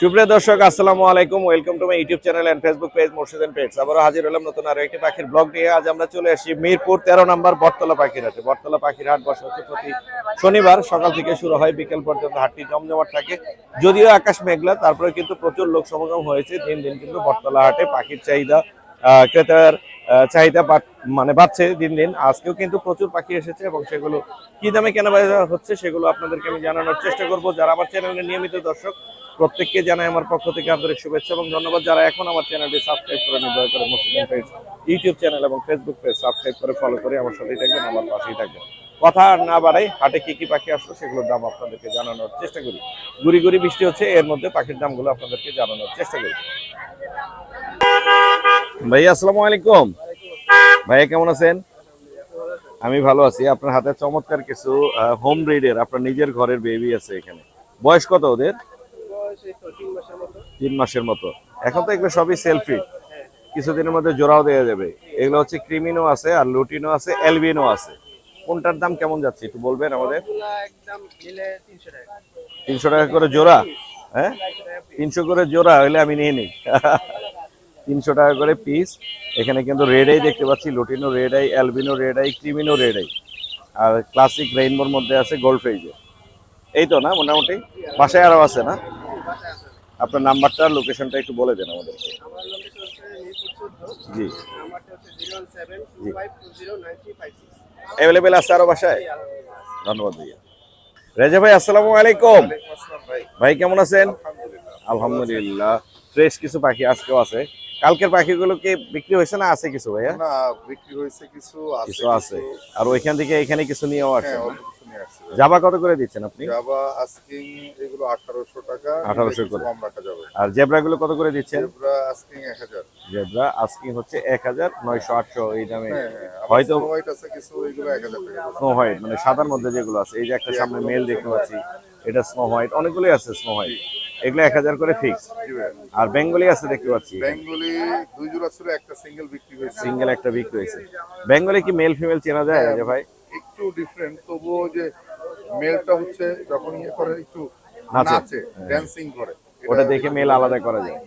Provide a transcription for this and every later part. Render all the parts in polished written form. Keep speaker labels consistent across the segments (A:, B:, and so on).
A: সুপ্রিয় দর্শক, আসসালামু আলাইকুম। Welcome to my YouTube channel and Facebook page Murshid and pets. আবারও হাজির হলাম নতুন আরো একটি পাখির ব্লগ নিয়ে। আজ আমরা চলে আসি মিরপুর 13 নম্বর বটতলা পাখির হাটে। বটতলা পাখির হাট বসে হচ্ছে প্রতি শনিবার, সকাল থেকে শুরু হয়, বিকেল পর্যন্ত হাটটি জমজমাট থাকে। যদিও আকাশ মেঘলা, তারপরে কিন্তু প্রচুর লোক সমাগম হয়েছে। দিন দিন কিন্তু বটতলা হাটে পাখির চাহিদা, ক্রেতার চাহিদা বাড়ছে দিন দিন। আজকেও কিন্তু প্রচুর পাখি এসেছে এবং সেগুলো কি দামে কেনা বেচা হচ্ছে সেগুলো আপনাদেরকে আমি জানানোর চেষ্টা করব। যারা আমার চ্যানেলের নিয়মিত দর্শক, প্রত্যেককে জানাই আমার পক্ষ থেকে আন্তরিক শুভেচ্ছা এবং ধন্যবাদ। যারা এখন আমার চ্যানেলটি সাবস্ক্রাইব করে দয়া করে মুসলিম পেজ, ইউটিউব চ্যানেল এবং ফেসবুক পেজ সাবস্ক্রাইব করে ফলো করে আমার সাথেই থাকবেন, আমার পাশেই থাকবেন। কথা আর না বাড়াই, হাটে কি কি পাখি আসলো সেগুলোর দাম আপনাদেরকে জানানোর চেষ্টা করি। গুড়ি গুড়ি বৃষ্টি হচ্ছে, এর মধ্যে পাখির দামগুলো আপনাদেরকে জানানোর চেষ্টা করি। ভাইয়া আসসালামু আলাইকুম। ভাইয়া কেমন আছেন? আমি ভালো আছি। আপনার হাতে চমৎকার কিছু হোম ব্রিডের, আপনার নিজের ঘরের বেবি আছে এখানে। বয়স কত ওদের? 3 মাসের মতো। এখন তো এগুলো সবই সেলফি, কিছুদিনের মধ্যে জোড়াও দেওয়া যাবে। এগুলো হচ্ছে ক্রিমিনো আছে, আর লুটিনো আছে, এলবিনো আছে। কোনটার দাম কেমন যাচ্ছে একটু বলবেন আমাদের? 300 টাকা করে জোড়া? হ্যাঁ, 300 করে জোড়া হলে আমি নিয়ে নিই। 300 টাকা করে পিস। এখানে কিন্তু রেড আই দেখতে পাচ্ছি, lutino red eye, albino red eye, creamino red eye, আর ক্লাসিক রেইনবোর মধ্যে আছে গোল্ড ফেজে। এই তো না মোটামুটি? বাসায় আরও আছে না? আপনার নাম্বারটা, লোকেশনটা একটু বলে দেন আমাদেরকে। জি জি, অ্যাভেলেবেল আছে আরো বাসায়? ধন্যবাদ ভাইয়া। রেজা ভাই আসসালামু আলাইকুম। ভাই কেমন আছেন? আলহামদুলিল্লাহ। ফ্রেশ কিছু পাখি আজকেও আছে। কালকের পাখিগুলো কি বিক্রি হয়েছে না আছে কিছু ভাইয়া?
B: না, বিক্রি হয়েছে কিছু
A: কিছু আছে, আর ওইখান থেকে এখানে কিছু নিয়েও আসছে।
B: হ্যাঁ, অল্প কিছু নিয়ে আসছে।
A: জাবা কত করে দিচ্ছেন আপনি?
B: জাভা আস্কিং এগুলো 1800 টাকা,
A: 1800 করে।
B: কম রাখা যাবে।
A: আর জেব্রা গুলো কত করে দিচ্ছেন?
B: Zebra asking 1000।
A: জেব্রা আস্কিং হচ্ছে 1000, 900, 800 এই দামে।
B: হ্যাঁ হ্যাঁ,
A: হয়তো
B: স্নো হোয়াইট আছে কিছু, এগুলো 1000 টাকা।
A: স্নো হোয়াইট মানে সাদার মধ্যে যেগুলো আছে, এই যে একটা সামনে মেল দেখতে পাচ্ছি, এটা স্নো হোয়াইট। অনেকগুলোই আছে স্নো হোয়াইট, এগুলো 1000 করে ফিক্স। আর বেঙ্গলি আছে দেখতে পাচ্ছি।
B: বেঙ্গলি 2 জোড়া ছিল, একটা সিঙ্গেল বিক্রি হয়েছে।
A: সিঙ্গেল একটা বিক্রি হয়েছে। বেঙ্গলি কি মেল ফিমেল চেনা যায় যে ভাই?
B: একটু ডিফারেন্ট, তবুও যে মেলটা হচ্ছে যখন ইয়ে করে একটু
A: নাচে,
B: নাচে, ড্যান্সিং করে,
A: ওটা দেখে মেল আলাদা করা যায়।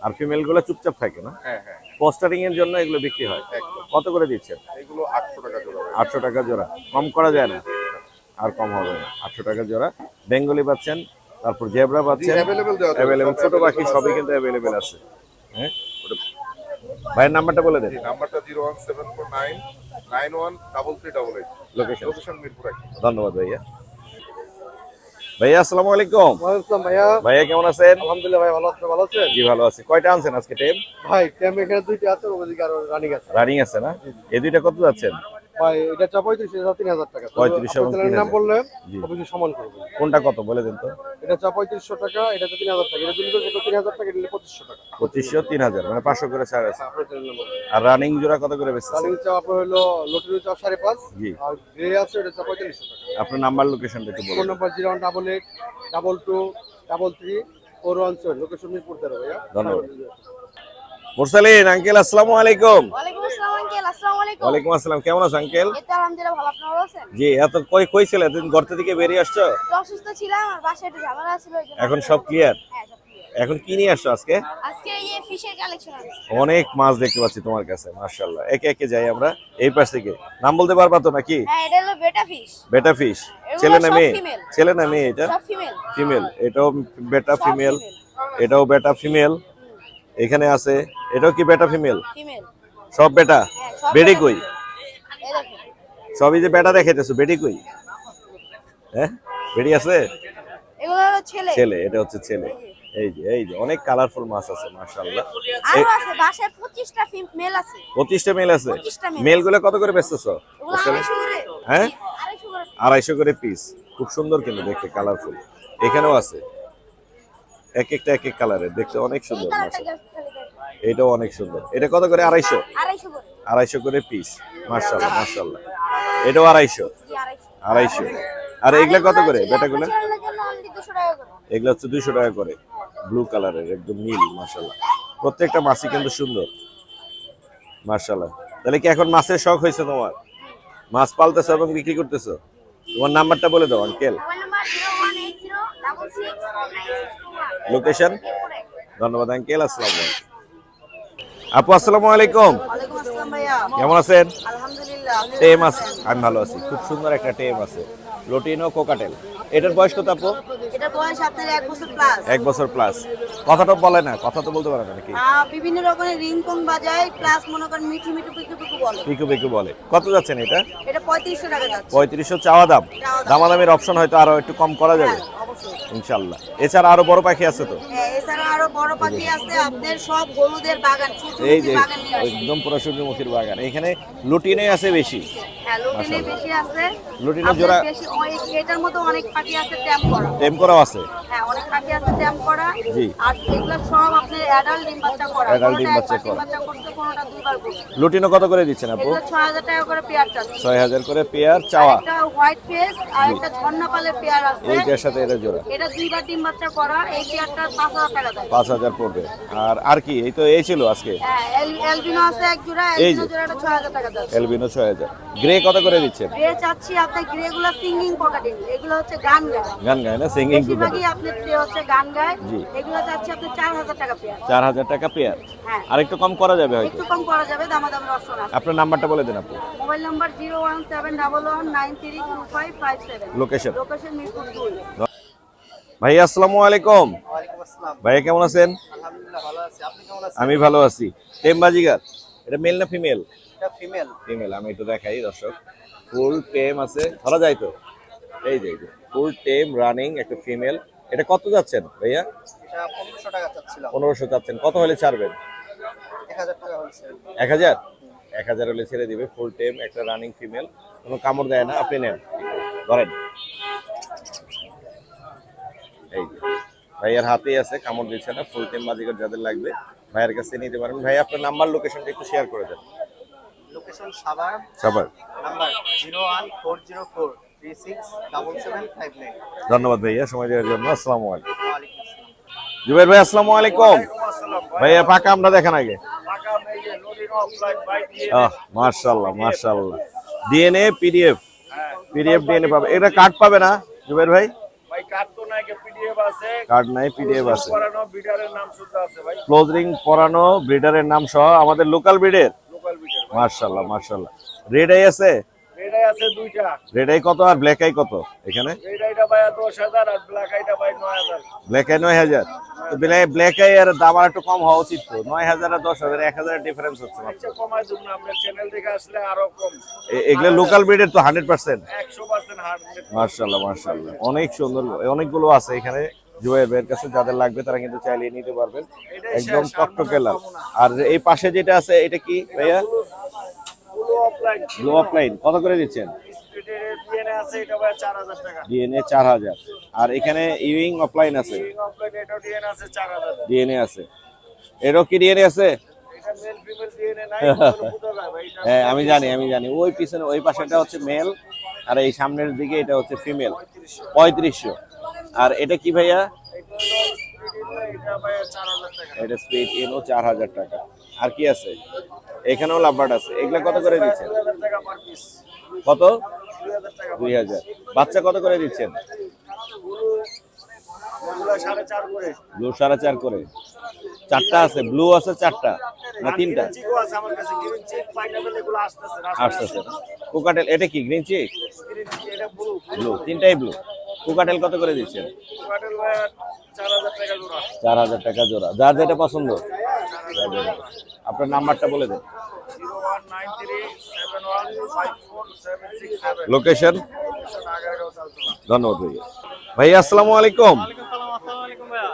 A: আর ফিমেল গুলো চুপচাপ থাকে না?
B: হ্যাঁ হ্যাঁ,
A: পোস্টারিং এর জন্য এগুলো বিক্রি হয়।
B: একদম।
A: কত করে দিচ্ছেন?
B: এগুলো 800 টাকা জোড়া।
A: 800 টাকা জোড়া, কম করা যায় না? আর কম হবে না। 800 টাকা জোড়া। বেঙ্গলি পাচ্ছেন, তারপর জেব্রা পাচ্ছেন,
B: অ্যাভেলেবল দেওয়া যাবে,
A: অ্যাভেলেবল
B: সব
A: ছোট পাখি
B: available
A: সবই
B: আছে।
A: কিন্তু অ্যাভেলেবেল আছে। হ্যাঁ, ভাইয়ের নাম্বারটা বলে দেন।
B: নাম্বারটা 01749913388।
A: লোকেশন?
B: লোকেশন মিরপুর 1।
A: ধন্যবাদ ভাইয়া। ভাইয়া আসসালামু আলাইকুম।
C: ওয়ালাইকুম ভাইয়া।
A: ভাইয়া কেমন আছেন?
C: আলহামদুলিল্লাহ ভাই, ভালো আছেন? ভালো আছেন?
A: জি ভালো আছি। কয়টা আনছেন আজকে টেম?
C: ভাই ট্যাম এখানে দুইটা আছে, ওদিকে আরো রানিং আছে।
A: রানিং আছে না? এই দুইটা কত যাচ্ছেন?
C: ভাই এটা চা 35,000 3000 টাকা।
A: 35 এবং
C: আপনার নাম
A: 3000।
C: বললে
A: জি।
C: অবশ্যই সমান করবে।
A: কোনটা কত বলে দেন তো?
C: এটা চা 3500 টাকা, এটা 3000 টাকা। এটা দুটো 3000 টাকা, এটা 2500 টাকা।
A: 2500, 3000 মানে 500 করে ছাড় আছে।
C: আপনার চ্যানেলের নাম।
A: আর রানিং জোড়া কত করে বেচছেন?
C: রানিং চা আপনার হলো লটিনো চা 5.5,
A: জি।
C: আর গ্রে আছে এটা চা 4500 টাকা।
A: আপনার নাম্বার লোকেশনটা একটু
C: ফোন
A: বলুন।
C: নাম্বার 01882333417, লোকেশন মিরপুর 13 ভাইয়া।
A: ধন্যবাদ। মুরসালিন আঙ্কেল আসসালামু আলাইকুম।
D: ওয়ালাইকুম আসসালাম আঙ্কেল। আসসালামু আলাইকুম।
A: ওয়ালাইকুম আসসালাম। কেমন আছেন আঙ্কেল?
D: এই তো আলহামদুলিল্লাহ ভালো, আপনি ভালো আছেন?
A: জি, এত কই ছিলে তুমি? ঘর থেকে বেরিয়ে আসছো?
D: একটু অসুস্থ ছিলাম, আর বাসায় একটু ঝামেলা ছিল, এই জন্য
A: এখন সব ক্লিয়ার?
D: হ্যাঁ, সব clear।
A: এখন কি নিয়ে আসছো আজকে?
D: আজকে এই ফিশের কালেকশন আছে।
A: অনেক মাছ দেখতে পাচ্ছি তোমার কাছে, মাশাআল্লাহ। একে একে যাই আমরা এই পাশ থেকে। নাম বলতে পারবা তো নাকি?
D: হ্যাঁ, এটা হলো বেটা ফিশ।
A: বেটা ফিশ।
D: এগুলো
A: ছেলে না
D: সব
A: মেয়ে?
D: female।
A: ছেলে না মেয়ে এটা?
D: সব ফিমেল।
A: ফিমেল। এটাও বেটা
D: সব
A: ফিমেল,
D: female।
A: এটাও বেটা ফিমেল। এখানে আছে, এটাও কি বেটা ফিমেল?
D: ফিমেল।
A: সব বেটা?
D: হ্যাঁ, সব
A: বেডি
D: beta
A: কই?
D: female। এই দেখুন।
A: সবই যে বেটা দেখাইতেছো, বেডি কই? হ্যাঁ, বেডি আছে?
D: এগুলো হলো ছেলে।
A: ছেলে, এটা হচ্ছে ছেলে। এই যে অনেক কালারফুল মাছ আছে মাশাআল্লাহ।
D: আরো আছে, বাসায় 25টা মেল আছে।
A: 25টা মেল আছে?
D: 25টা male
A: মেল গুলো কত করে বেচতেছো?
D: এগুলো 250 করে।
A: হ্যাঁ,
D: 250 করে।
A: 250 করে পিস। খুব সুন্দর কিন্তু দেখতে, কালারফুল। এখানেও আছে, এক একটা এক এক কালারের, দেখতে অনেক
D: এই
A: সুন্দর
D: কালারটা
A: মাশাআল্লাহ।
D: জাস্ট খালি দেখুন।
A: এটাও অনেক সুন্দর। এটা কত করে? 250?
D: 250 করে।
A: 250 করে পিস। মাশাআল্লাহ মাশাআল্লাহ। এটাও 250?
D: জি, 250।
A: 250। আর এগুলা কত করে বেটাগুলো?
D: ছেলের জন্য only 200 টাকা করে।
A: এগুলো হচ্ছে 200 টাকা করে। ব্লু কালারের, একদম নীল, মাশাআল্লাহ। প্রত্যেকটা মাছই কিন্তু সুন্দর মাশাআল্লাহ। তাহলে কি এখন মাছের শখ হয়েছে তোমার? মাছ পালতেছো এবং বিক্রি করতেছো? তোমার নাম্বারটা বলে দাও আঙ্কেল।
D: Mobile number 0180 66 9621।
A: লোকেশন? ধন্যবাদ আঙ্কেল, আসসালামু আলাইকুম। আপু আসসালামু আলাইকুম,
D: ওয়ালাইকুম আসসালাম ভাইয়া।
A: কেমন আছেন?
D: আলহামদুলিল্লাহ। আপনি
A: টেম
D: কেমন
A: আছে,
D: আছেন?
A: আমি ভালো আছি। খুব সুন্দর একটা টেম আছে, লোটিনো কোকাটেল। এটার বয়স কত আপু?
D: এটার বয়স আপনার 1 বছর প্লাস।
A: 1 বছর প্লাস। কথাটা বলে না, কথা তো বলতে পারে না নাকি?
D: বিভিন্ন রকমের রিংটং বাজায় প্লাস মনে করেন মিঠু মিঠু পিকু পিকু বলে।
A: পিকু পিকু বলে। কত যাচ্ছেন এটা?
D: এটা 3500 টাকা যাচ্ছে।
A: 3500 চাওয়া দাম।
D: চাওয়া দাম।
A: দামাদামির অপশন হয়তো আরো একটু কম করা যাবে
D: হ্যাঁ, অবশ্যই।
A: ইনশাআল্লাহ। এছাড়া আরো বড় পাখি আছে তো?
D: হ্যাঁ, এছাড়া আরো বড় পাখি আছে আপনার সব হলুদের বাগান,
A: এই
D: সূর্যমুখী
A: যে
D: বাগান নিয়ে আসছে।
A: একদম পুরো সূর্যমুখীর বাগান। এখানে লুটিনে আছে বেশি।
D: হ্যাঁ, লুটিনে
A: মাশাআল্লাহ।
D: বেশি আছে।
A: লুটিনো
D: আপনার
A: জোড়া-
D: বেশি এটার মতো অনেক পাখি আছে ট্যাম্প করা।
A: টেম করাও আছে।
D: হ্যাঁ, অনেক পাখি আছে ট্যাম্প করা।
A: জি।
D: আর এগুলো সব আপনার অ্যাডাল্ট ডিম বাচ্চা করা।
A: Adult ডিম
D: কোনোটা
A: বাচ্চা
D: একবার ডিম
A: করা।
D: বাচ্চা করছে, কোনোটা দুইবার করছে।
A: লুটিনো কত করে দিচ্ছেন আপু?
D: এগুলো 6000 টাকা করে পেয়ার চাচ্ছে।
A: 6000 করে পেয়ার চাওয়া।
D: একটা হোয়াইট ফেস আর একটা ঝর্ণা পালের পেয়ার আছে।
A: এইটার সাথে এটা জোড়া
D: এটা দুইবার ডিম বাচ্চা করা। এই পেয়ারটা 5000 টাকা দেয়।
A: 5000 পড়বে। আর কি, এই তো এই ছিল আজকে।
D: হ্যাঁ, এলবিনো আছে এক জোড়া,
A: এই
D: এলবিনো
A: যে।
D: জোড়াটা 6000 টাকা যাচ্ছে।
A: এলবিনো 6000। গ্রে কত করে দিচ্ছেন?
D: গ্রে চাচ্ছি আপনার গ্রে গুলো সিঙ্গিং পকাটিং, এগুলো হচ্ছে গান গায়।
A: গান গায় না, সিঙ্গিং
D: বেশিরভাগই আপনার গ্রে হচ্ছে গান গায়।
A: জি।
D: এগুলো চাচ্ছি আপনার 4000 টাকা পেয়ার।
A: 4000 টাকা পেয়ার।
D: হ্যাঁ,
A: আর একটু কম করা যাবে হয়তো।
D: একটু কম করা যাবে, দামাদামের অপশন আছে।
A: আপনার নাম্বারটা বলে দেন আপু।
D: Mobile number 01711932557।
A: Location?
D: Location Mirpur 2।
A: ভাই আসসালামু আলাইকুম। ভাইয়া কেমন আছেন?
C: আলহামদুলিল্লাহ ভালো আছি। আপনি কেমন আছেন?
A: আমি ভালো আছি। টেম বাজিগার, এটা মেল না ফিমেল?
C: এটা ফিমেল।
A: ফিমেল। আমি একটু দেখাই দর্শক। ফুল টেম আছে, ধরা যায় তো? এই যে ফুল টেম রানিং একটা ফিমেল। এটা কত যাচ্ছেন ভাইয়া?
C: এটা 1500 টাকা চাচ্ছিলাম।
A: 1500 যাচ্ছেন। কত হলে ছাড়বেন?
C: 1000 টাকা হয়েছে।
A: 1000? 1000 হলে ছেড়ে দিবে। ফুল টেম একটা রানিং ফিমেল, কোনো কামড় দেয় না। আপনি নেন, ধরেন। এই যে ভাইয়ার হাতেই আছে, কামড় দিচ্ছে না। ফুল টেম বাজিগার যাদের লাগবে ভাইয়ের কাছে নিতে পারেন। ভাই আপনার নাম্বার লোকেশনটা একটু শেয়ার করে দেন।
C: লোকেশন সাভার।
A: সবার
C: নাম্বার 01404367759।
A: ধন্যবাদ ভাইয়া সময় দেওয়ার জন্য। আসসালামু আলাইকুম।
C: ওয়ালাইকুম আসসালাম।
A: জুবাইর ভাই আসসালামু আলাইকুম। ভাইয়া পাকা আমরা দেখান আগে। মাশাআল্লাহ মাশাআল্লাহ। ডিএনএ পিডিএফ, পিডিএফ ডিএনএ পাবে। এটা কার্ড পাবে না জুবাইর ভাই?
E: ভাই কার্ড তো নাই, পিডিএফ আছে।
A: কার্ড নাই, পিডিএফ আছে।
E: পড়ানো বিডারের নাম শুদ্ধ আছে ভাই,
A: ক্লোজ রিং পরানো, ব্রিডারের নাম সহ, আমাদের লোকাল ব্রিডের।
E: লোকাল বিডার।
A: মাশাআল্লাহ মাশাআল্লাহ। রেড আই আছে?
E: এটাই আছে দুইটা।
A: রেড আই কত আর ব্ল্যাক আই কত এখানে?
E: এইটা ভাই 10000 আর ব্ল্যাক আইটা ভাই 9000।
A: Black eye 9000। তো ব্ল্যাক আই এর দাম আর একটু কম হওয়া উচিত তো। 9000 আর 10000, 1000 এর ডিফারেন্স হচ্ছে মাত্র।
E: আচ্ছা কমাই দেব না, আপনার চ্যানেল থেকে আসলে আরো কম।
A: এগুলো লোকাল ব্রিডের তো 100%।
E: 100% হার্ড।
A: মাশাআল্লাহ মাশাআল্লাহ। অনেক সুন্দর, অনেকগুলো আছে এখানে। জুবাইর ভাইয়ের কাছে যাদের লাগবে তারা কিন্তু চাইলে নিতে পারবেন। একদম টকটকে লাল। আর এই পাশে যেটা আছে এটা কি ভাইয়া?
E: পুরো অফলাইন।
A: ব্লু অফলাইন কত করে দিচ্ছেন?
E: স্পিডের ডিএনএ আছে, এটা ভাই 4000 টাকা।
A: ডিএনএ 4000। আর এখানে ইউইং অফলাইন আছে,
E: অফলাইন এটা ডিএনএ আছে 4000।
A: ডিএনএ আছে। এরও কি ডিএনএ আছে?
E: এটা মেল ফিমেল ডিএনএ নাই, কোনো বুঝা যায় ভাই এটা।
A: হ্যাঁ আমি জানি। ওই পিছনে ওই পাশেটা হচ্ছে মেল, আর এই সামনের দিকে এটা হচ্ছে ফিমেল। 3500। আর এটা কি ভাইয়া?
E: এটা ভাই 4000 টাকা।
A: এটা স্পিড ইনো 4000 টাকা। আর কি আছে? এখানেও লাভবার্ড আছে। এগুলা কত করে দিচ্ছেন?
E: 2000 টাকা পার পিস।
A: কত?
E: 2000 টাকা।
A: 2000। বাচ্চা কত করে দিচ্ছেন?
E: এগুলো 4.5 করে।
A: ব্লু 4.5 করে। চারটা আছে, ব্লু আছে চারটা না তিনটা?
E: গ্রিন চিকও আছে আমার কাছে, গ্রিন চিক পাইনাপল এগুলো আসতেছে রাস্তায়
A: আসতেছে। কোকাটেল এটা কি গ্রিন চিক?
E: গ্রিন চিক এটা ব্লু।
A: ব্লু, তিনটাই ব্লু। কোকাটেল কত করে দিচ্ছেন?
E: কোকাটেল ভাই 4000 টাকা জোড়া।
A: 4000 টাকা জোড়া। যার যেটা পছন্দ। আপনার নাম্বারটা বলে দেন।
E: 01937154767।
A: লোকেশন?
E: আগারগাঁও তালতলা।
A: ধন্যবাদ ভাইয়া। ভাইয়া আসসালামু আলাইকুম।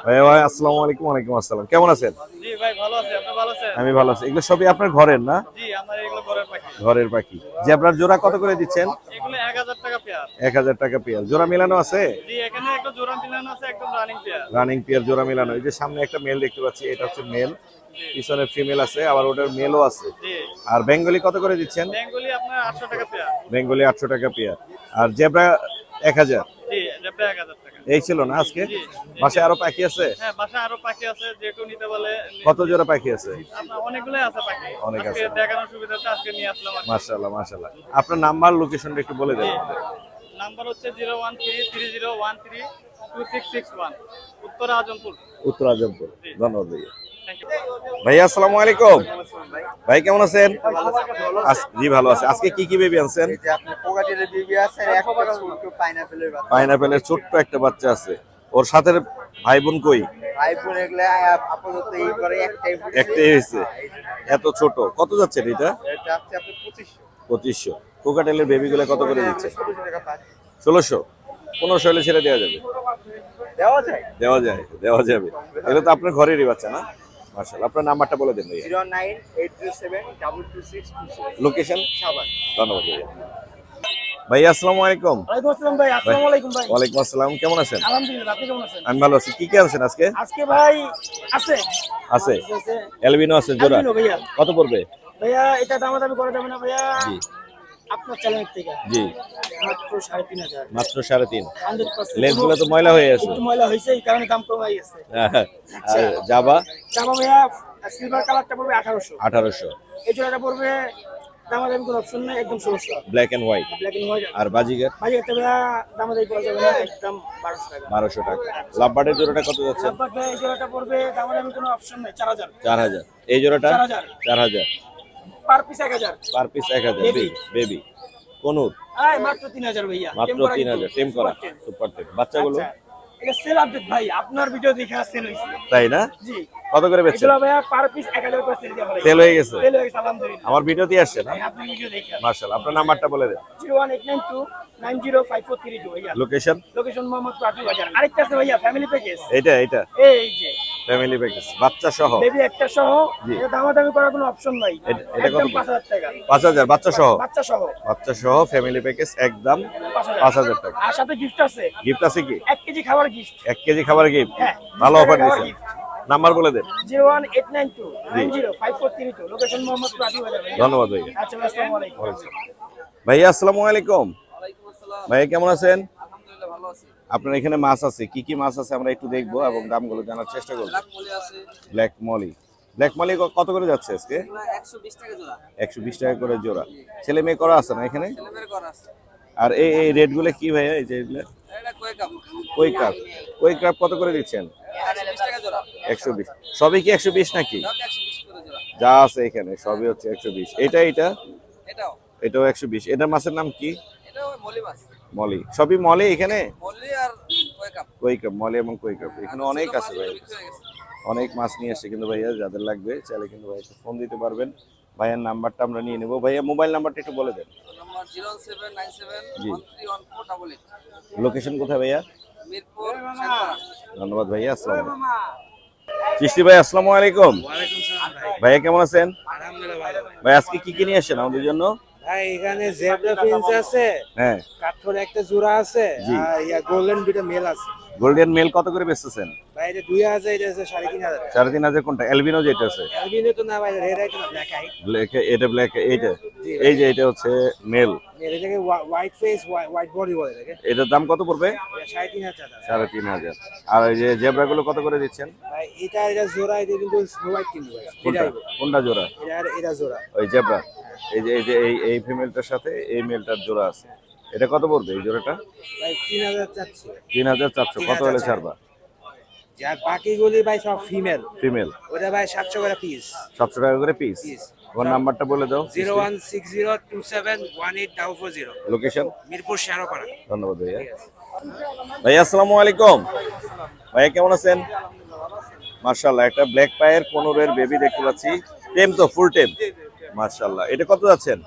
A: ভাইয়া আসসালামু আলাইকুম। ওয়ালাইকুম আসসালাম। কেমন আছেন?
E: জি ভাই ভালো আছি, আপনি ভালো আছেন?
A: আমি ভালো আছি। এগুলো সবই আপনার ঘরের না?
E: জি আমার এগুলো ঘরের পাখি।
A: ঘরের পাখি। জেব্রার জোড়া কত করে দিচ্ছেন?
E: এগুলো 1000 টাকা পেয়ার।
A: 1000 টাকা পেয়ার। জোড়া মিলানো আছে?
E: জি এখানে একটা জোড়া মিলানো আছে, একদম রানিং পেয়ার।
A: রানিং পেয়ার জোড়া মিলানো। এই যে সামনে একটা মেল দেখতে পাচ্ছি, এটা হচ্ছে মেল। পিছনে ফিমেল আছে, আবার ওটার মেলও আছে।
E: জি
A: আর বেঙ্গলি কত করে দিচ্ছেন?
E: বেঙ্গলি আপনার 800 টাকা পেয়ার।
A: বেঙ্গলি 800 টাকা পেয়ার। আর জেব্রা 1000।
E: জি এটা 1000 টাকা।
A: এই ছিল না আজকে?
E: জি।
A: বাসায় আরো পাখি আছে?
E: হ্যাঁ বাসায় আরো পাখি আছে, যে কেউ নিতে বলে।
A: কত জোড়া পাখি আছে?
E: আপনার অনেকগুলোই আছে পাখি।
A: অনেক
E: আজকে
A: আছে।
E: দেখানোর সুবিধাতে আজকে নিয়ে আসলাম আর কি।
A: মাশাআল্লাহ মাশাআল্লাহ। আপনার নাম্বার লোকেশনটা একটু বলে দেন।
E: নাম্বার হচ্ছে 2661 উত্তর আজমপুর।
A: উত্তর আজমপুর। ধন্যবাদ ভাইয়া। ভাইয়া আসসালামু আলাইকুম। ভাই কেমন আছেন? জি ভালো আছে। আজকে কি কি বেবি আনছেন?
C: এই যে আপনি কোকাটেলের বেবি আছে আর একটা ছোট পাইনাপেলের বাচ্চা।
A: পাইনাপেলের ছোট্ট একটা বাচ্চা আছে। ওর সাথে ভাই বোন কই?
C: আইফোন এগুলা আপাতত এই করে একটাই
A: একটাই হয়েছে। এত ছোট কত যাচ্ছে এটা?
C: এটা হচ্ছে আপনি 2500
A: 2500। কোকাটেলের বেবিগুলো কত করে দিচ্ছে?
C: 1600 টাকা পাঁচ
A: 1600। 1500 হলে ছেড়ে দেওয়া যাবে।
C: দেওয়া যায়।
A: দেওয়া যায়, দেওয়া যাবে। এগুলো তো আপনার ঘরেরই বাচ্চা না? মাশাআল্লাহ। আপনার নাম্বারটা বলে দেন ভাইয়া।
C: 09837222626
A: লোকেশন?
C: সাবান।
A: ধন্যবাদ ভাইয়া। ভাইয়া আসসালামু আলাইকুম।
F: ওয়ালাইকুম আসসালাম ভাই। আসসালামু আলাইকুম ভাই।
A: ওয়ালাইকুম আসসালাম। কেমন আছেন?
F: আলহামদুলিল্লাহ, আপনি কেমন আছেন?
A: আমি ভালো আছি। কি কি আনছেন আজকে?
F: আজকে ভাই আছে
A: আছে অ্যালবিনো আছে জোড়া।
F: আলবিনো ভাইয়া।
A: কত পড়বে?
F: ভাইয়া এটা দামাদামি করা যাবে না ভাইয়া,
A: জি
F: আপনার চ্যানেল থেকে
A: জি
F: মাত্র 3500।
A: মাত্র 3.5।
F: 100%।
A: লেন্সগুলো তো ময়লা হয়ে আছে।
F: একটু ময়লা হয়েছে, এই কারণে দাম কম হয়ে গেছে।
A: আর জাবা
F: জামা ভাইয়া সিলভার কালারটা পড়বে 1800।
A: 1800।
F: এই জোড়াটা পড়বে দামাদামি কোনো অপশন নেই, একদম 1600।
A: Black and white.
F: Black and white.
A: আর বাজিগার
F: ভাই এটা ভাইয়া দামাদামি করা যাবে না, একদম 1200 টাকা।
A: 1200 টাকা। লাভবার্ডের জোড়াটা কত যাচ্ছে?
F: তারপর ভাই এই জোড়াটা পড়বে দামাদামি কোনো অপশন নেই, 4000।
A: 4000। এই জোড়াটা
F: 4000।
A: 4000।
F: Per piece 1000।
A: Per piece 1000।
F: Baby।
A: Baby conure
F: আয় মাত্র 3000 ভাইয়া।
A: মাত্র
F: টেম করা
A: 3000
F: কিন্তু।
A: টেম করা
F: সুপার টেম।
A: সুপার টেম। বাচ্চাগুলো
F: আচ্ছা, এটা সেল আপডেট ভাই, আপনার ভিডিও দেখে সেল হইছে।
A: তাই না?
F: জি।
A: কত করে বেচছেন?
F: এগুলো ভাইয়া পার পিস 1000 করে সেল দেওয়া হয়।
A: সেল হয়ে গেছে?
F: সেল হয়ে গেছে আলহামদুলিল্লাহ।
A: আমার ভিডিও দিয়ে আসছে না?
F: ভাই আপনার ভিডিও দেখে।
A: মাশাআল্লাহ। আপনার নাম্বারটা বলে দেন।
F: 01892905432 ভাইয়া।
A: লোকেশন?
F: লোকেশন মোহাম্মদপুর 8 বাজার। আরেকটা আছে ভাইয়া ফ্যামিলি প্যাকেজ।
A: এটা
F: এই যে
A: ফ্যামিলি প্যাকেজ বাচ্চা সহ।
F: বেবি একটা সহ,
A: জি।
F: এটা দামাদামি করার কোনো অপশন নাই।
A: এটা কত?
F: একদম 5000 টাকা।
A: 5000 বাচ্চা সহ।
F: বাচ্চা সহ
A: বাচ্চা সহ ফ্যামিলি প্যাকেজ একদম
F: 5000।
A: 5000 টাকা।
F: আর সাথে গিফট আছে,
A: গিফট আছে কি?
F: 1 কেজি খাবার গিফট।
A: 1 কেজি খাবার গিফট।
F: হ্যাঁ,
A: ভালো অফার
F: খাবার
A: দিয়েছেন।
F: gift।
A: নাম্বার বলে দেন।
F: 01892905432 লোকেশন মোহাম্মদপুর 8 বাজার ভাইয়া।
A: ধন্যবাদ ভাইয়া।
F: আচ্ছা, আসসালামু আলাইকুম।
A: ভাইয়া আসসালামু আলাইকুম। ভাইয়া কেমন আছেন? আপনার এখানে মাছ আছে, কি কি মাছ আছে আমরা একটু দেখবো এবং দামগুলো জানার চেষ্টা করবো। Black molly. ব্ল্যাক মলি কত করে যাচ্ছে আজকে? 120 টাকা করে জোড়া। ছেলে মেয়ে করা আছে না এখানে? আর এই রেট গুলো কি ভাইয়া? এই যে এগুলো কই কাপ। কই কাপ কত করে দিচ্ছেন? 120। সবই কি 120 নাকি? যা আছে এখানে সবই হচ্ছে 120। এটা এটাও 120। এটার মাছের নাম কি? মলি। সবই মলি এখানে? কই কাপ, মলি এবং কই কাপ। এখানে অনেক আছে ভাই, অনেক মাছ নিয়ে আসছে কিন্তু ভাইয়া। যাদের লাগবে চাইলে কিন্তু ভাইকে ফোন দিতে পারবেন। ভাইয়ার নাম্বারটা আমরা নিয়ে নেব। ভাইয়া মোবাইল নাম্বারটা একটু বলে দেন। জি। লোকেশন কোথায় ভাইয়া? ধন্যবাদ ভাইয়া। আসসালামু আলাইকুম। চিশতি ভাই আসসালামু আলাইকুম। ভাইয়া কেমন আছেন? ভাই আজকে কি কি নিয়ে আসছেন আমাদের জন্য?
G: ভাই এখানে জেব্রা ফিন্স আছে,
A: হ্যাঁ
G: কাঠফোর একটা জোড়া আছে,
A: জি।
G: আর ইয়া গোল্ডেন দুটো মেল আছে।
A: গোল্ডেন মেল কত করে বেচতেছেন?
G: ভাই এটা 2000, এটা আছে 3500 টাকা।
A: 3500। কোনটা? অ্যালবিনো যেটা আছে?
G: অ্যালবিনো তো না ভাই, রেড আই তো না, ব্ল্যাক আই।
A: ব্ল্যাক, এটা ব্ল্যাক, এইটা
G: জি।
A: এই যে এটা হচ্ছে মেল।
G: মেল এটাকে হোয়াইট ফেস হোয়াইট বডি বলে এটাকে।
A: এটার দাম কত পড়বে?
G: এটা 3500 টাকা।
A: 3500। আর এই যে জেব্রা গুলো কত করে দিচ্ছেন?
G: ভাই এটা জোড়া, এটা কিন্তু স্নো হোয়াইট কিন্তু ভাই।
A: কোনটা? কোনটা জোড়া?
G: এটা জোড়া।
A: ওই জেব্রা। এই যে এই ফিমেলটার সাথে এই মেলটার জোড়া আছে। এটা কত পড়বে এই জোড়াটা?
G: ভাই 3000 চাচ্ছি।
A: 3400। কত হলে ছাড়বা?
G: যার বাকিগুলি ভাই সব ফিমেল।
A: ফিমেল।
G: ওটা ভাই 700 করে পিস।
A: 700 টাকা করে পিস।
G: Piece।
A: ফোন নাম্বারটা বলে দাও।
G: 01602718440।
A: লোকেশন?
G: মিরপুর শেরপাড়া।
A: ধন্যবাদ ভাইয়া। ভাইয়া আসসালামু আলাইকুম। ভাইয়া কেমন আছেন? মাশাআল্লাহ। একটা ব্ল্যাক পায়ের 15 বেবি দেখতে পাচ্ছি। টেম তো ফুল টেম। মাশাআল্লাহ। এটা কত যাচ্ছেন?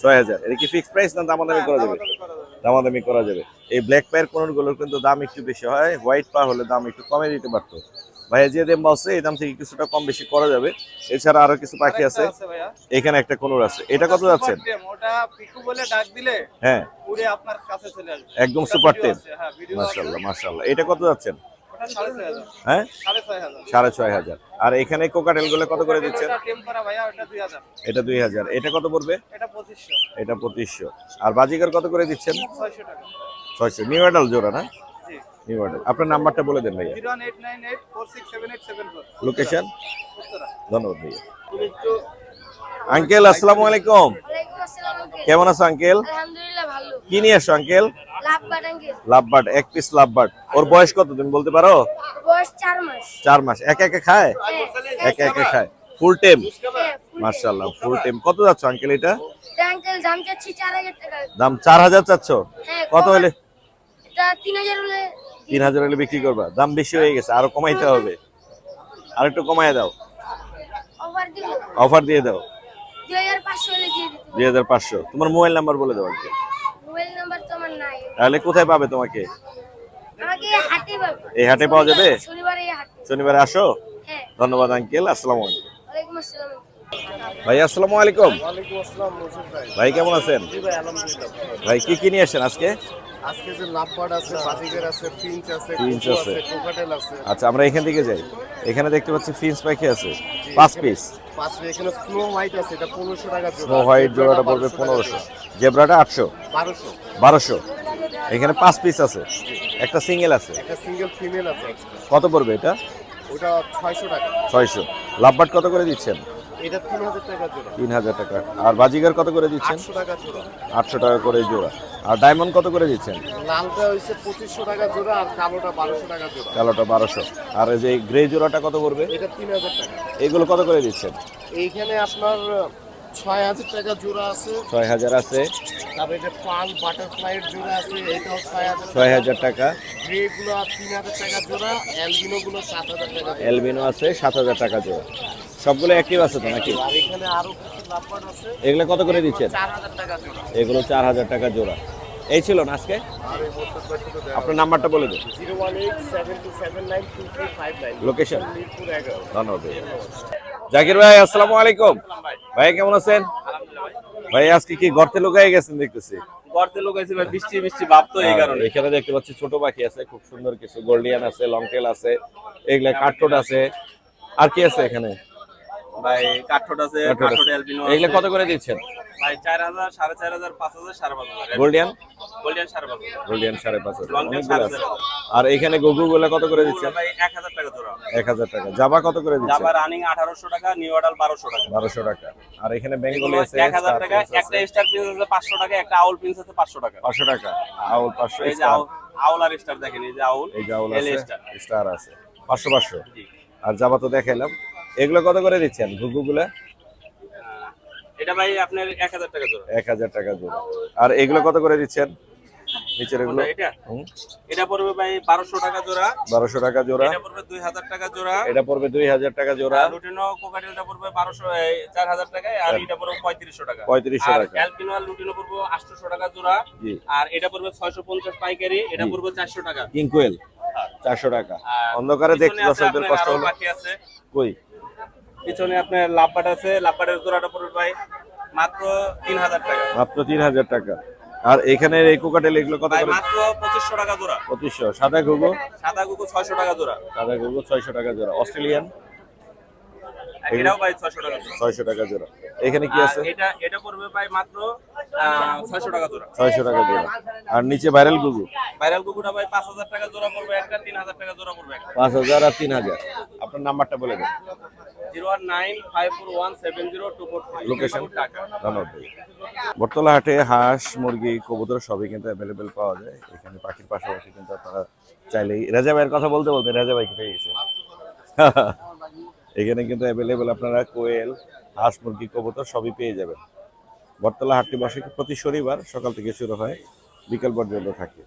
A: 6000। এটা কি ফিক্সড প্রাইস না দামাদামি করা যাবে? দামাদামি করা যাবে। এই ব্ল্যাক পায়ের কোনগুলোর কিন্তু দাম একটু বেশি হয়, হোয়াইট পা হলে দাম একটু কমে দিতে পারতো। ভাইয়া যে দাম বলছে এই দাম থেকে কিছুটা কম বেশি করা যাবে। এছাড়া আরো কিছু পাখি আছে। এখানে একটা কোনুর আছে। এটা কত যাচ্ছেন?
E: ওটা পিকু বলে ডাক দিলে
A: হ্যাঁ
E: উড়ে আপনার কাছে চলে আসবে।
A: একদম সুপার টেম।
E: হ্যাঁ, ভিডিও আছে।
A: মাশাআল্লাহ মাশাআল্লাহ। এটা কত যাচ্ছেন?
E: ওটা 6500।
A: হ্যাঁ
E: 6500।
A: 6500। আর এখানে কোকাটেল গুলো কত করে দিচ্ছেন?
E: ওটা টেম করা ভাইয়া, ওটা 2000।
A: এটা 2000। এটা কত পড়বে?
E: এটা 2500।
A: এটা 2500। আর বাজিকার কত করে দিচ্ছেন?
E: 600 টাকা।
A: 600। নিউ অ্যাডাল জোড়া না?
E: জি।
A: New adult. আপনার নাম্বারটা বলে দেন ভাইয়া।
E: 01898467874।
A: লোকেশন?
E: উত্তরা।
A: ধন্যবাদ ভাইয়া। আঙ্কেল আসসালামু আলাইকুম।
D: ওয়ালাইকুম আসসালাম আঙ্কেল।
A: কেমন আছো আঙ্কেল?
D: আলহামদুলিল্লাহ ভালো।
A: কি নিয়ে আসছো আঙ্কেল?
H: Lovebird uncle.
A: লাভবার্ড, এক পিস লাভবার্ড। ওর বয়স কত তুমি বলতে পারো?
H: বয়স 4 মাস।
A: 4 মাস। একা একা খায়? একা একা খায়। Full time? মাশাআল্লাহ, ফুল টাইম। কত যাচ্ছে আঙ্কেল এটা?
H: আঙ্কেল দাম চাচ্ছি 4000 টাকা।
A: দাম 4000 চাচ্ছ?
H: হ্যাঁ,
A: কত হলে?
H: এটা 3000 হলে
A: 3000 হলে বিক্রি করবা? দাম বেশি হয়ে গেছে, আরো কমাইতে হবে। আর একটু কমায় দাও,
H: অফার দিব।
A: অফার দিয়ে দাও।
H: 2500 হলে দিয়ে দিতে।
A: 2500। তোমার মোবাইল নাম্বার বলে দাও আঙ্কেল।
H: মোবাইল নাম্বার তো আমার নাই।
A: তাহলে কোথায় পাবে তোমাকে?
H: আমাকে হাটে পাবে।
A: এই হাটে পাওয়া যাবে?
H: শনিবারে এই হাটে।
A: শনিবারে আসো।
H: হ্যাঁ।
A: ধন্যবাদ আঙ্কেল, আসসালামু আলাইকুম।
H: ওয়ালাইকুম আসসালাম।
A: ভাই আসসালামু আলাইকুম।
C: ওয়ালাইকুম আসসালাম মোর্শেদ ভাই।
A: ভাই কেমন আছেন?
C: জি ভাই আলহামদুলিল্লাহ।
A: ভাই কি কি নিয়ে আসেন আজকে?
C: আজকে যে লাভবার্ড আছে, বাজিগার আছে, ফিঞ্চ আছে,
A: ফিঞ্চ
C: কুকু
A: আছে।
C: কোকাটেল আছে।
A: আচ্ছা, আমরা এখান থেকে যাই। এখানে দেখতে পাচ্ছি ফিন্স পাখি আছে 5 পিস।
C: পাঁচটা এখানে স্নো হোয়াইট আছে, এটা 1500 টাকা জোড়া।
A: স্নো হোয়াইট জোড়াটা পড়বে 1500, জেব্রাটা 800,
C: 1200।
A: 1200। এখানে 5 পিস আছে, একটা সিঙ্গেল আছে।
C: একটা সিঙ্গেল ফিমেল আছে extra।
A: কত পড়বে এটা?
C: ওটা 600 টাকা।
A: 600। লাভবার্ড কত করে দিচ্ছেন?
C: এটা 3000 টাকা জোড়া।
A: 3000 টাকা। আর বাজিগার কত করে দিচ্ছেন?
C: 800 টাকা জোড়া।
A: 800 টাকা করে জোড়া। আর ডায়মন্ড কত করে দিচ্ছেন?
C: লালটা হইছে 2500 টাকা জোড়া আর কালোটা 1200 টাকা জোড়া।
A: কালোটা 1200। আর এই যে গ্রে জোড়াটা কত পড়বে?
C: এটা 3000 টাকা।
A: এগুলো কত করে দিচ্ছেন?
C: এইখানে আপনার 6000 টাকা জোড়া আছে।
A: 6000 আছে।
C: তারপরে যে পাল বাটারফ্লাইয়ের জোড়া আছে, এটাও 6000
A: 6000 টাকা।
C: গ্রেগুলো 3000 টাকা জোড়া, অ্যালবিনো গুলো 7000 টাকা জোড়া।
A: এলবিনো আছে 7000 টাকা জোড়া। সবগুলো অ্যাক্টিভ আছে তো নাকি?
C: আর এখানে আরো কিছু লাভবার্ড আছে,
A: এগুলো কত করে দিচ্ছেন?
C: 4000 টাকা জোড়া।
A: এগুলো 4000 টাকা জোড়া। এই ছিল না আজকে?
C: আর এই মোটর বাইকটা দেওয়া
A: আপনার নাম্বারটা বলে দিন।
C: 01872792359।
A: লোকেশন?
C: মিরপুর 11।
A: ধন্যবাদ। জাকির ভাই আসসালামু আলাইকুম। ভাই কেমন আছেন? ভাই আজকে কি গর্তে লুকায় গেছেন দেখতেছি?
E: গর্তে লোকাইছে ভাই, বৃষ্টি বৃষ্টি ভাব তো এই কারণে।
A: এখানে দেখতে পাচ্ছি ছোট পাখি আছে, খুব সুন্দর কিছু গোল্ডিয়ান আছে, লং টেল আছে, এগুলা কাঠঠোঁট আছে। আর কি আছে এখানে?
E: ভাই কাঠঠোঁট আছে,
A: কাঠঠোঁট
E: কাঠঠোট
A: আছে।
E: অ্যালবিনো
A: এগুলা
E: আছে।
A: কত করে দিচ্ছেন?
E: ভাই 4000, 4500, 5000, 5500।
A: Gouldian?
E: Golden 5500।
A: Gouldian 5500।
E: Long tail
A: অনেকগুলো আছে।
E: 4500।
A: আর এখানে গুগু গুলা কত করে দিচ্ছেন?
E: ভাই 1000 টাকা জোড়া।
A: 1000 টাকা। জাবা কত করে দিচ্ছেন?
E: জাবা রানিং 1800 টাকা, নিউ অর্ডার 1200 টাকা।
A: 1200 টাকা। আর এখানে বেঙ্গলি আছে
E: 1000 টাকা, একটা স্টার প্রিন্স আছে 500 টাকা, একটা আউল প্রিন্স আছে 500 টাকা।
A: 500 টাকা। আউল 500
E: এই যে
A: স্টার।
E: আউল আর স্টার দেখেন, এই যে আউল,
A: এই যে আউল
E: এল
A: আছে,
E: স্টার।
A: স্টার আছে 500।
E: জি।
A: আর জাবা তো দেখাইলাম। এগুলো কত করে দিচ্ছেন ঘুঘুগুলা?
E: এটা ভাই আপনার 1000 টাকা জোড়া।
A: 1000 টাকা জোড়া। আর এগুলো কত করে দিচ্ছেন? নিচের এগুলো?
E: এটা
A: হুম,
E: এটা পড়বে ভাই 1200 টাকা জোড়া।
A: 1200 টাকা জোড়া।
E: এটা পড়বে 2000 টাকা জোড়া।
A: এটা পড়বে 2000 টাকা জোড়া।
E: আর লুটিনো কোকাটেলটা পড়বে 4000 টাকায়, আর এটা পড়বে 3500 টাকা।
A: 3500
E: আর
A: টাকা।
E: অ্যালপিনো আর লুটিনো পড়বে 800 টাকা জোড়া।
A: জি।
E: আর এটা পড়বে 650 পাইকারি, এটা
A: জি।
E: পড়বে 400 টাকা।
A: কিংকুয়েল 400 টাকা।
E: আর
A: অন্ধকারে দেখতে
E: পিছনে আছে
A: দর্শকদের
E: আপনার
A: কষ্ট
E: আরো
A: হলো।
E: বাকি আছে।
A: কই?
E: পিছনে আপনার লাভবাট আছে, লাভবাটের জোড়াটা পড়বে ভাই মাত্র 3000 টাকা।
A: মাত্র 3000 টাকা। আর এখানে এই কোকাটেল এগুলো কত
E: ভাই
A: করে?
E: মাত্র 2500 টাকা জোড়া।
A: 2500। সাদা ঘুঘু?
E: সাদা গুগু 600 টাকা জোড়া।
A: সাদা ঘুঘু 600 টাকা জোড়া। অস্ট্রেলিয়ান?
E: এটাও ভাই 600 টাকা জোড়া।
A: 600 টাকা জোড়া। এখানে কি আছে?
E: আর এটা পড়বে ভাই মাত্র 600 টাকা জোড়া।
A: 600 টাকা জোড়া। আর নিচে ভাইরাল ঘুঘু?
E: ভাইরাল কুকুরটা ভাই 5000 টাকা জোড়া পড়বে একটা, 3000 টাকা জোড়া পড়বে একটা।
A: 5000 আর 3000। আপনার নাম্বারটা বলে দেন।
E: 01954170243।
A: লোকেশন?
E: টাকা।
A: ধন্যবাদ। বটতলা হাটে হাঁস, মুরগি, কবুতর সবই কিন্তু অ্যাভেলেবেল পাওয়া যায়। এখানে পাখির পাশাপাশি কিন্তু আপনারা চাইলেই, রাজা ভাইয়ের কথা বলতে বলতে রাজা ভাই পেয়ে গেছে। এখানে কিন্তু অ্যাভেলেবেল আপনারা কোয়েল, হাঁস, মুরগি, কবুতর সবই পেয়ে যাবেন। বটতলা হাটটি বসে প্রতি শনিবার, সকাল থেকে শুরু হয়, বিকেল পর্যন্ত থাকে।